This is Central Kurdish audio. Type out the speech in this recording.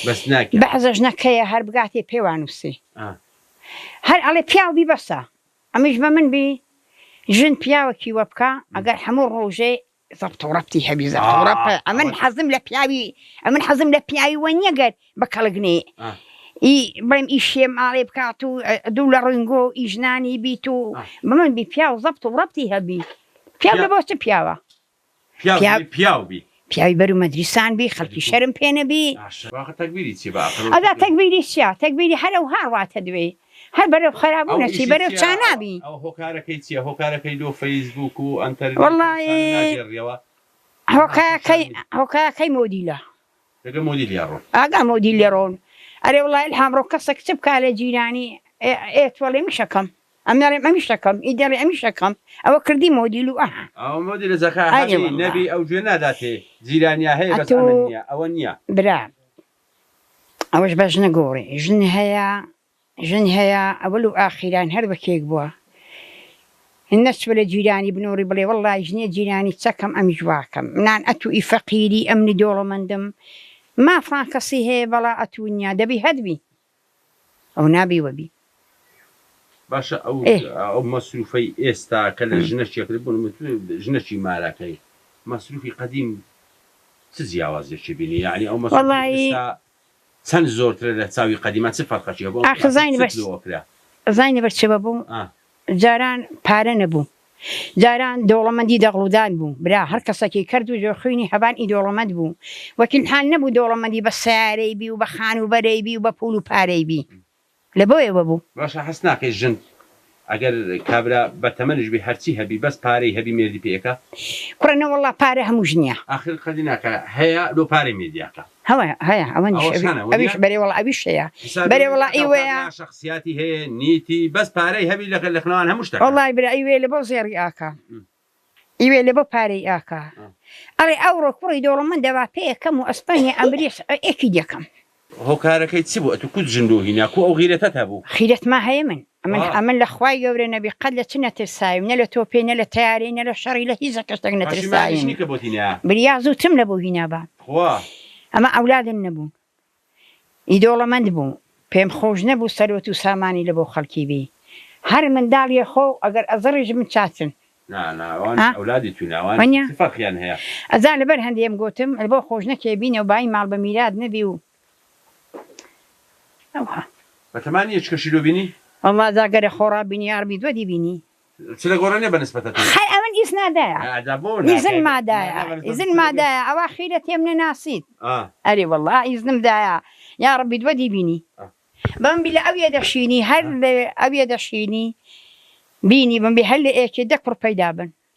بەس ناکە بەعزەش نەکەیە هەر بگاتێ پێوانووسێ هەر ئەڵێ پیاوی بەسە ئەمیش بە من بی ژن پیاوەکی وە بکە ئەگەر هەموو ڕۆژێ زەبط و ڕەبتی هەبی زەبط و ڕەبە ئەمن حەزم لە پیاوی وە نییەگەر بە کەڵگنێ بڵێم ئیشێ ماڵێ بکات و دوو لە ڕنگۆ ئیژنانی بیت و بە من بی پیا و زەبط و ڕەبتی هەبی پیاو لە بۆ چ پیاوە پیاوی بەرو مەدرسان بی خەڵکی شەرم پێ نەبی ئەدا تەکبیری چیە تەکبیری هەرە و هاڕواتە دوێ هەر بەرەو خەرابوونە چی بەرەو چانابی ئەو هۆکارەکەی چییە هۆکارەکەی لۆ فەیسبووک و ئەنتەرنێت هۆکایەکەی مۆدیلە مۆدیلیاڕۆن ئاگا مۆدیلی ڕۆن ئەرێ وڵای هەمڕۆ کەسە کچ بکا لە جیرانی ئێتوەڵێ میشەکەم ئەمێڵێم ئەمیشەکەم ئیدەڵێ ئەمیشەکەم ئەوە کردی مۆدیل و ئەو مۆدیلە زەکا نەبی ئەو گوێ ناداتێ جیرانیا هەیە بەس ئەوە نییە برا ئەوەش بەش نەگۆڕێ ژن هەیە ئەوەل و ئاخیران هەر بەکێک بووە نەچوە لە جیرانی بنۆڕی بڵێ وەڵڵای ژنێ جیرانی چەکەم ئەمیش واکەم منان ئەتوئی فەقیری ئەمنی دۆڵەمەندم مافڵان کەسی هەیە بەڵا ئەتوونیا دەبی هەدبی ئەو نابی وەبی باشە ئەو مەسروفەی ئێستا کە لە ژنەشێکرد بوون ژنەشی ماراکەی مەسروفی قەدیم چ جیاوازێکی بینی یعنی ئەو مەسروفی چەند زۆرترە لە چاوی قەدیمە چ فەرقەشی هەبوو زانی بەرچەوە بوو جاران پارە نەبوو جاران دۆڵەمەندی دەغڵودان بوو برا هەر کەسێکی کرد و جۆخوێنی هەبانی دۆڵەمەند بوو وەکیل حال نەبوو دۆڵەمەندی بە سیارەی بی و بە خان و بەرەی بی و بە پول و پارەی بی لە بۆیەوە بوو باشە هەست ناکەی ژن ئەگەر کابرا بە تەمەنش بێ هەرچی هەبی بەس پارەی هەبی مێردی پێەکە کوڕەنە وەڵڵا پارە هەموو ژنیە ئاخر قەدی ناکە هەیە لۆ پارەی مێردیاکە هەیە ئەوەش بەرێ وەڵا ئەویش هەیە بەرێ وەڵا ئیوەیە شخصیاتی هەیە نیتی بەس پارەی هەبی لە خنەوان هەموو شتێک وەڵڵای برا ئیوێ لە بۆ زێڕی ئاکا ئیوێ لە بۆ پارەی ئاکا ئەڵێ ئەوڕۆ کوڕی دۆڵەمەند دەوا پێیەکەم و ئەسپانیا ئەمریش ئێکی دەکەم هۆکارەکەی چی بوو ئەتو کووت ژندۆ هینا کو ئەو غیرەتەت هەبوو خیرەت ما هەیە من ئەمن لە خوای گەورە نەبی قەت لە چ نەترسایم نە لە تۆ پێ نە لە تیارەی نە لە شەڕی لە هیچ کەسێک نەترسایم بریا زووتم لە بۆ هینا بە ئەمە ئەولادن نەبوون ئیدۆڵەمەند بوو پێم خۆش نەبوو سەرۆت و سامانی لە بۆ خەڵکی بی هەر منداڵیە خۆ ئەگەر ئەزڕیش من چاتن ئەولادی توانیان فەرقیان هەیە ئەزان لەبەر هەندێم گوتم لە بۆ خۆش نەکێ بینە و بای ماڵ بە میراد نەبی و بەتەمانی هیچ کەشی لۆ بینی ئەڵڵا زاگەرە خۆڕا بینی یاربی دووەدی بینی چ لە گۆڕانێ بەنسبەتە خەر ئەمن ئیس نادایە ئیزن مادایە ئەوە خیرە تێم نەناسیت ئەرێ وەڵڵا ئیزنمدایە یاربی دووەدی بینی بەمبی لە ئەوێ دەشینی هەر لە ئەوێ دەشینی بینی بمبی هەر لە ئێکێ دەک پڕ پەیدا بن